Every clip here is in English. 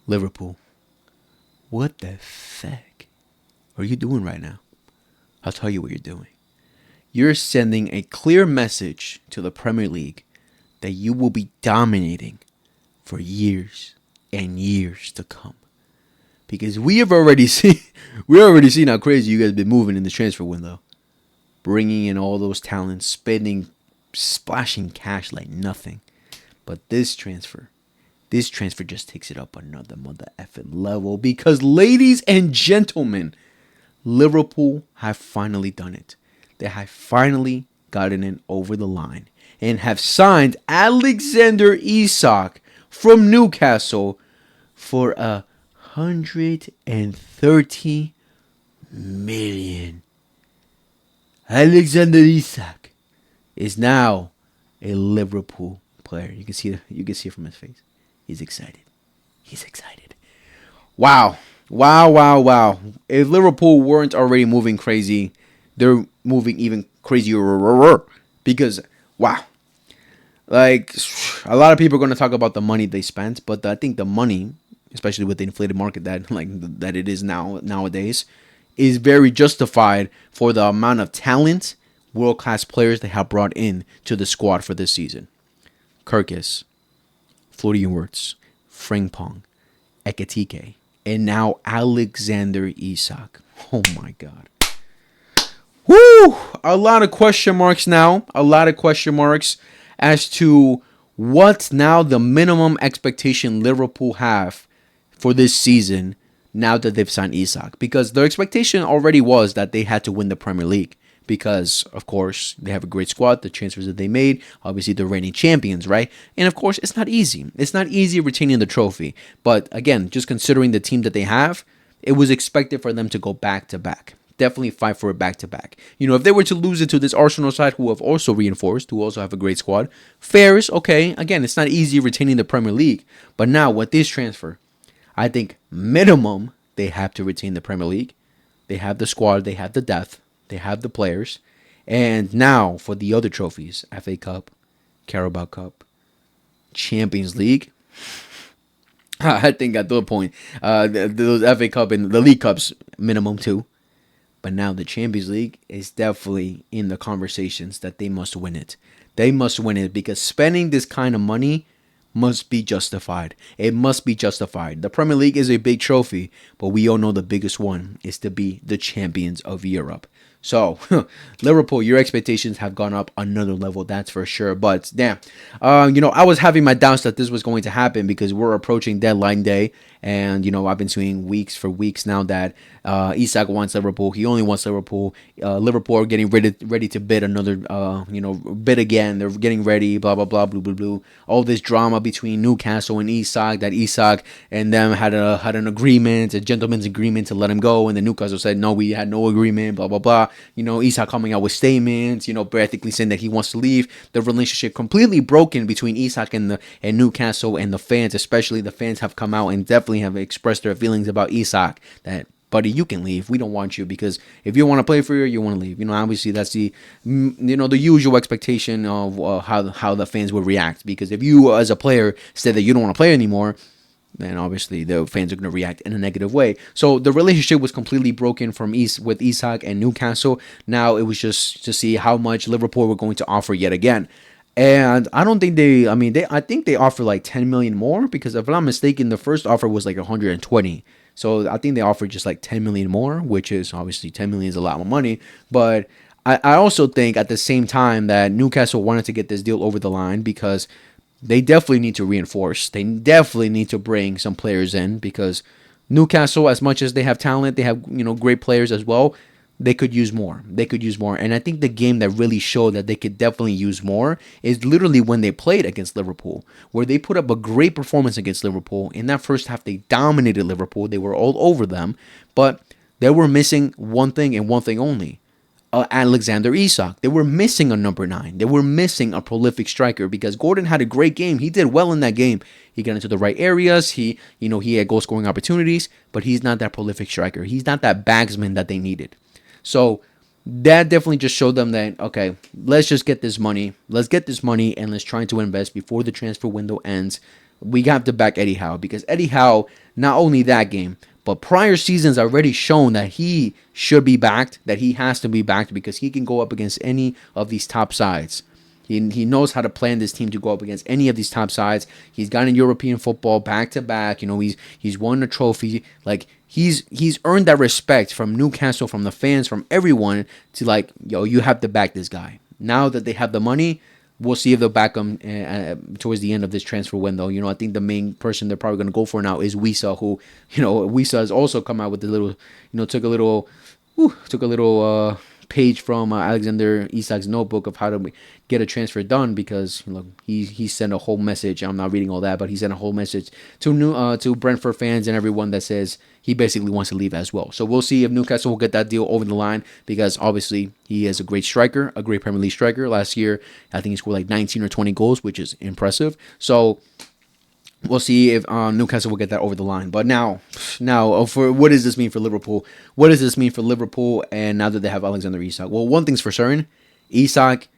Liverpool, what the fuck are you doing right now? I'll tell you what you're doing. You're sending a clear message to the Premier League that you will be dominating for years and years to come. Because we already seen how crazy you guys have been moving in the transfer window. Bringing in all those talents, splashing cash like nothing. But this transfer just takes it up another mother effing level. Because, ladies and gentlemen, Liverpool have finally done it. They have finally gotten it over the line and have signed Alexander Isak from Newcastle for 130 million. Alexander Isak is now a Liverpool player. You can see it from his face. He's excited. Wow. If Liverpool weren't already moving crazy, they're moving even crazier. Because, wow. Like, a lot of people are going to talk about the money they spent, but I think the money, especially with the inflated market that it is nowadays, is very justified for the amount of talent, world-class players they have brought in to the squad for this season. Kirkis, Florian Wirtz, Frimpong, Ekitike, and now Alexander Isak. Oh my God. Woo! A lot of question marks now. A lot of question marks as to what now the minimum expectation Liverpool have for this season now that they've signed Isak. Because their expectation already was that they had to win the Premier League. Because, of course, they have a great squad, the transfers that they made. Obviously, they're reigning champions, right? And, of course, it's not easy. It's not easy retaining the trophy. But, again, just considering the team that they have, it was expected for them to go back-to-back. Definitely fight for it back-to-back. You know, if they were to lose it to this Arsenal side, who have also reinforced, who also have a great squad, fair, okay. Again, it's not easy retaining the Premier League. But now, with this transfer, I think minimum they have to retain the Premier League. They have the squad. They have the depth. They have the players. And now for the other trophies, FA Cup, Carabao Cup, Champions League. I think at the point, those FA Cup and the League Cups, minimum too. But now the Champions League is definitely in the conversations that they must win it. They must win it because spending this kind of money must be justified. It must be justified. The Premier League is a big trophy, but we all know the biggest one is to be the champions of Europe. So, Liverpool, your expectations have gone up another level, that's for sure. But, damn, I was having my doubts that this was going to happen because we're approaching deadline day. And, I've been seeing weeks now that Isak wants Liverpool. He only wants Liverpool. Liverpool are getting ready to bid another, bid again. They're getting ready, blah, blah, blah, blue, blue, blue. All this drama between Newcastle and Isak, that Isak and them had an agreement, a gentleman's agreement to let him go. And then Newcastle said, no, we had no agreement, blah, blah, blah. Isak coming out with statements, practically saying that he wants to leave. The relationship completely broken between Isak and Newcastle and the fans, especially the fans have come out and definitely have expressed their feelings about Isak that, buddy, you can leave. We don't want you because if you want to play for you want to leave. Obviously that's the usual expectation of how the fans would react. Because if you as a player said that you don't want to play anymore, then obviously the fans are going to react in a negative way. So the relationship was completely broken with Isak and Newcastle. Now it was just to see how much Liverpool were going to offer yet again. And I don't think I think they offer like 10 million more because if I'm not mistaken, the first offer was like 120. So I think they offered just like 10 million more, which is obviously 10 million is a lot more money. But I also think at the same time that Newcastle wanted to get this deal over the line because they definitely need to reinforce. They definitely need to bring some players in because Newcastle, as much as they have talent, they have great players as well. They could use more. And I think the game that really showed that they could definitely use more is literally when they played against Liverpool, where they put up a great performance against Liverpool. In that first half, they dominated Liverpool. They were all over them, but they were missing one thing and one thing only. Alexander Isak. They were missing a number 9. They were missing a prolific striker because Gordon had a great game. He did well in that game. He got into the right areas. He had goal scoring opportunities, but he's not that prolific striker. He's not that bagsman that they needed. So that definitely just showed them that, okay, let's just get this money. Let's get this money and let's try to invest before the transfer window ends. We have to back Eddie Howe because Eddie Howe Not only that game, but prior seasons already shown that he should be backed, that he has to be backed because he can go up against any of these top sides. He knows how to plan this team to go up against any of these top sides. He's gotten European football back to back. He's won a trophy. Like he's earned that respect from Newcastle, from the fans, from everyone to like, yo, you have to back this guy. Now that they have the money, we'll see if they'll back him towards the end of this transfer window. I think the main person they're probably going to go for now is Wisa, who, Wisa has also come out with a little, took a little page from Alexander Isak's notebook of how to get a transfer done because he sent a whole message. I'm not reading all that, but he sent a whole message to Brentford fans and everyone that says he basically wants to leave as well. So we'll see if Newcastle will get that deal over the line because obviously he is a great striker, a great Premier League striker. Last year, I think he scored like 19 or 20 goals, which is impressive. So we'll see if Newcastle will get that over the line. But now, for what does this mean for Liverpool? What does this mean for Liverpool? And now that they have Alexander Isak, well, one thing's for certain: Isak,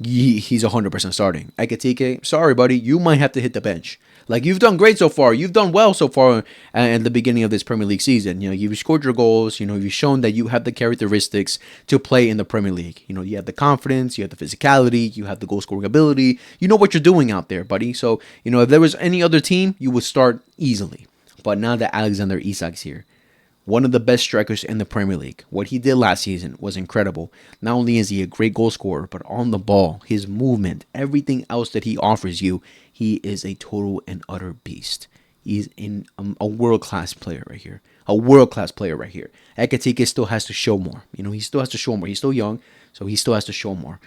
he's 100% starting. Ekitike, sorry, buddy, you might have to hit the bench. Like, you've done great so far. You've done well so far at the beginning of this Premier League season. You've scored your goals. You've shown that you have the characteristics to play in the Premier League. You have the confidence, you have the physicality, you have the goal scoring ability. You know what you're doing out there, buddy. So, if there was any other team, you would start easily. But now that Alexander Isak's here, one of the best strikers in the Premier League. What he did last season was incredible. Not only is he a great goal scorer, but on the ball, his movement, everything else that he offers you, he is a total and utter beast. He's a world-class player right here. A world-class player right here. Ekitike still has to show more. He still has to show more. He's still young, so he still has to show more.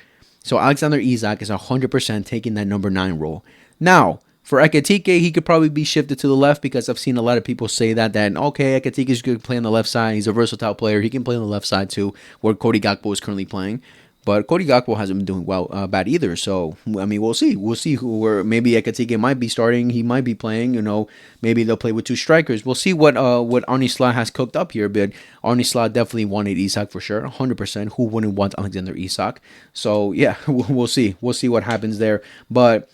So Alexander Isak is 100% taking that number 9 role. Now, for Ekitike, he could probably be shifted to the left because I've seen a lot of people say that okay, Ekitike is good to play on the left side. He's a versatile player. He can play on the left side too, where Cody Gakpo is currently playing. But Cody Gakpo hasn't been doing bad either. So, we'll see. We'll see maybe Ekitike might be starting. He might be playing. Maybe they'll play with 2 strikers. We'll see what Arne Slot has cooked up here. But Arne Slot definitely wanted Isak for sure, 100%. Who wouldn't want Alexander Isak? So, yeah, we'll see. We'll see what happens there. But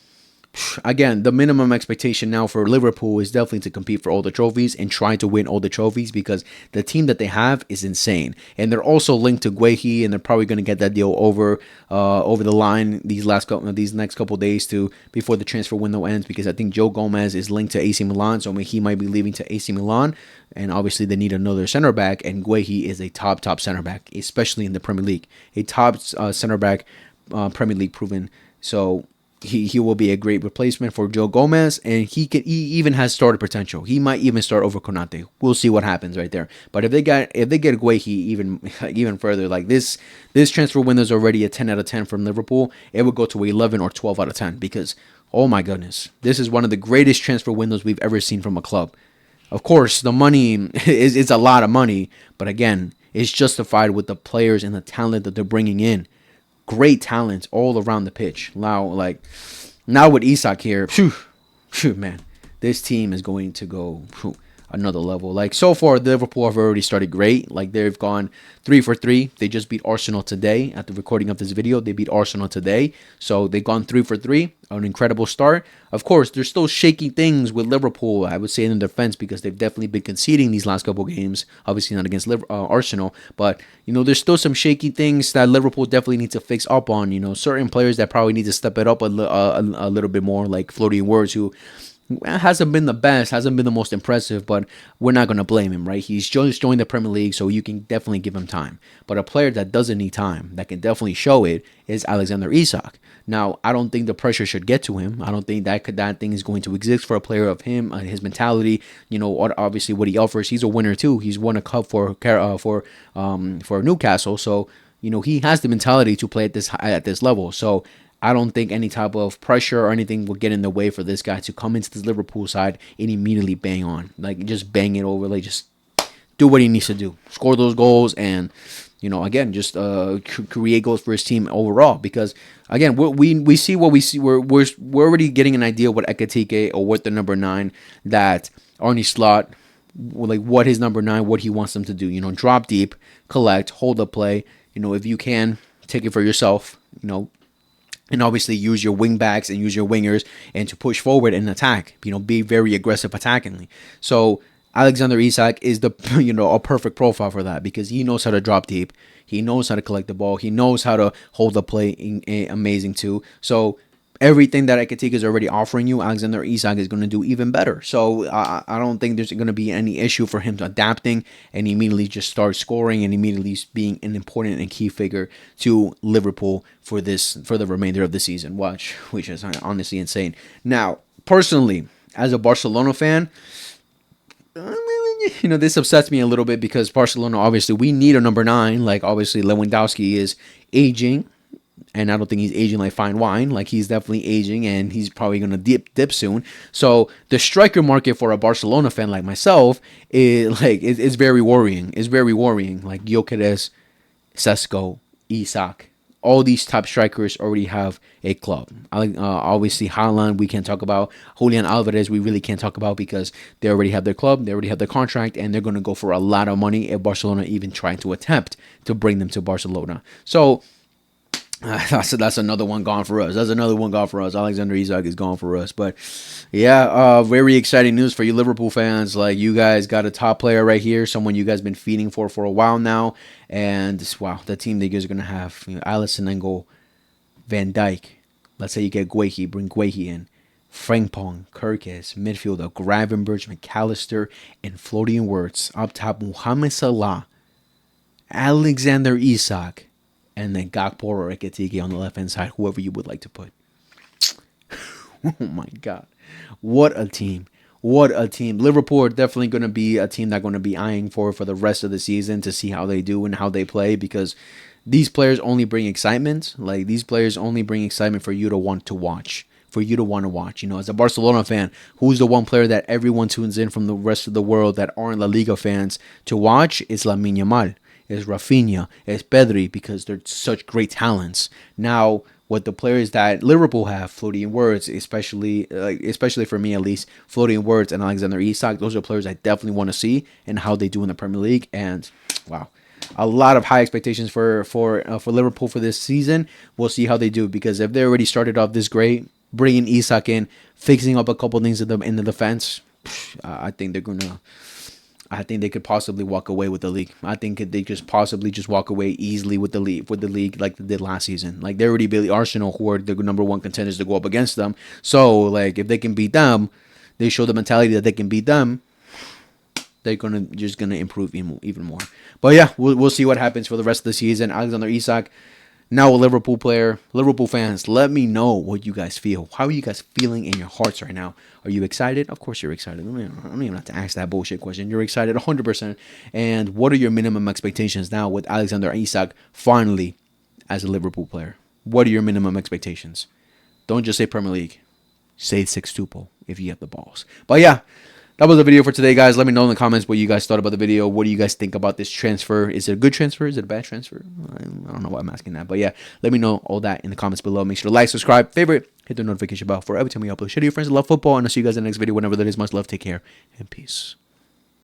again, the minimum expectation now for Liverpool is definitely to compete for all the trophies and try to win all the trophies because the team that they have is insane. And they're also linked to Guehi, and they're probably going to get that deal over the line these next couple of days before the transfer window ends because I think Joe Gomez is linked to AC Milan, so he might be leaving to AC Milan. And obviously they need another center back, and Guehi is a top center back, especially in the Premier League. A top center back, Premier League proven. So he will be a great replacement for Joe Gomez, and he even has starter potential. He might even start over Konate. We'll see what happens right there. But if they get Guehi even further, like this transfer window is already a 10 out of 10 from Liverpool. It would go to 11 or 12 out of 10 because, oh my goodness, this is one of the greatest transfer windows we've ever seen from a club. Of course, the money is a lot of money, but again, it's justified with the players and the talent that they're bringing in. Great talent all around the pitch. Now with Isak here, man, this team is going to go another level. Like, so far, Liverpool have already started great. Like, they've gone 3 for 3. They just beat Arsenal today. At the recording of this video, they beat Arsenal today. So they've gone 3 for 3. An incredible start. Of course, there's still shaky things with Liverpool, I would say, in the defense because they've definitely been conceding these last couple games. Obviously not against Arsenal, but there's still some shaky things that Liverpool definitely needs to fix up on. Certain players that probably need to step it up a little bit more, like Florian Wirtz, who hasn't been the best, hasn't been the most impressive, but we're not going to blame him, right? He's just joined the Premier League, so you can definitely give him time. But a player that doesn't need time, that can definitely show it, is Alexander Isak. Now, I don't think the pressure should get to him. I don't think that thing is going to exist for a player of him, his mentality, obviously what he offers. He's a winner too. He's won a cup for Newcastle, so he has the mentality to play at this level. So I don't think any type of pressure or anything will get in the way for this guy to come into this Liverpool side and immediately bang on. Like, just bang it over. Like, just do what he needs to do. Score those goals and, again, just create goals for his team overall. Because, again, we see what we see. We're already getting an idea what Ekitike or what the number 9 that Arne Slot, like what his number 9, what he wants them to do. Drop deep, collect, hold up play. If you can, take it for yourself, and obviously use your wing backs and use your wingers and to push forward and attack, be very aggressive attackingly. So Alexander Isak is the a perfect profile for that because he knows how to drop deep, he knows how to collect the ball, he knows how to hold the play amazing too. So everything that Ekitike is already offering you, Alexander Isak is going to do even better. So I don't think there's going to be any issue for him adapting and immediately just start scoring and immediately being an important and key figure to Liverpool for the remainder of the season. Which is honestly insane. Now, personally, as a Barcelona fan, this upsets me a little bit because Barcelona, obviously, we need a number 9. Like, obviously, Lewandowski is aging, and I don't think he's aging like fine wine. Like, he's definitely aging, and he's probably going to dip soon. So, the striker market for a Barcelona fan like myself is very worrying. It's very worrying. Like, Gyökeres, Sesko, Isak, all these top strikers already have a club. Obviously, Haaland, we can't talk about. Julian Alvarez, we really can't talk about because they already have their club, they already have their contract, and they're going to go for a lot of money if Barcelona even trying to attempt to bring them to Barcelona. So, that's another one gone for us. Alexander Isak is gone for us. But yeah, very exciting news for you Liverpool fans. Like, you guys got a top player right here, someone you guys been feeding for a while now. And wow, the team that you guys are gonna have, Alisson and goal, Van Dijk. Let's say you get Guehi, bring Guehi in. Frimpong, Kirkes, midfielder, Gravenberch, McAllister, and floating words up top, Mohamed Salah, Alexander Isak, and then Gakpo or Ekitike on the left-hand side, whoever you would like to put. Oh, my God. What a team. What a team. Liverpool are definitely going to be a team that I'm going to be eyeing for the rest of the season to see how they do and how they play because these players only bring excitement. Like, these players only bring excitement for you to want to watch. As a Barcelona fan, who's the one player that everyone tunes in from the rest of the world that aren't La Liga fans to watch? It's Lamine Yamal. It's Rafinha, it's Pedri, because they're such great talents. Now, what the players that Liverpool have, floating words, especially for me at least, floating words and Alexander Isak, those are players I definitely want to see and how they do in the Premier League. And wow, a lot of high expectations for Liverpool for this season. We'll see how they do because if they already started off this great, bringing Isak in, fixing up a couple things in the defense, I think they could possibly walk away with the league. I think they just possibly just walk away easily with the league like they did last season. Like, they already beat Arsenal, who are the number 1 contenders to go up against them. So, like, if they can beat them, they show the mentality that they can beat them. They're gonna improve even more. But yeah, we'll see what happens for the rest of the season. Alexander Isak, now a Liverpool player. Liverpool fans, let me know what you guys feel. How are you guys feeling in your hearts right now? Are you excited? Of course you're excited. I don't even have to ask that bullshit question. You're excited 100%. And what are your minimum expectations now with Alexander Isak finally as a Liverpool player? What are your minimum expectations? Don't just say Premier League. Say sextuple if you have the balls. But yeah, that was the video for today, guys. Let me know in the comments what you guys thought about the video. What do you guys think about this transfer? Is it a good transfer? Is it a bad transfer? I don't know why I'm asking that. But yeah, let me know all that in the comments below. Make sure to like, subscribe, favorite, hit the notification bell for every time we upload. Share to your friends that love football. And I'll see you guys in the next video, whenever that is. Much love. Take care and peace.